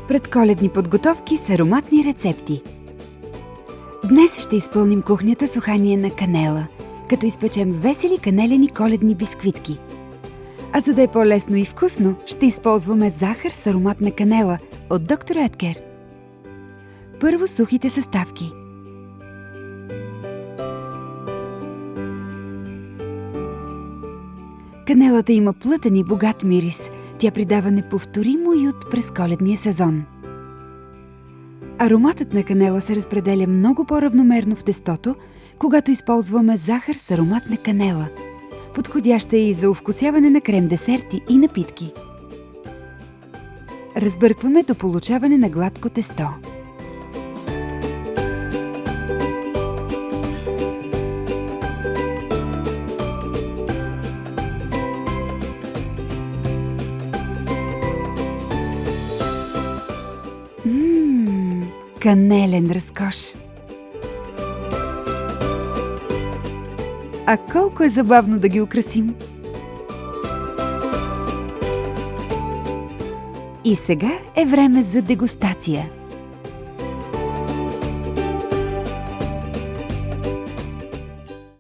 Предколедни подготовки с ароматни рецепти. Днес ще изпълним кухнята с ухание на канела, като изпечем весели канелени коледни бисквитки. А за да е по-лесно и вкусно, ще използваме захар с ароматна канела от Доктор Оеткер. Първо сухите съставки. Канелата има плътен и богат мирис. Тя придава неповторим уют през коледния сезон. Ароматът на канела се разпределя много по-равномерно в тестото, когато използваме захар с аромат на канела. Подходяща е и за овкусяване на крем-десерти и напитки. Разбъркваме до получаване на гладко тесто. Канелен разкош! А колко е забавно да ги украсим! И сега е време за дегустация.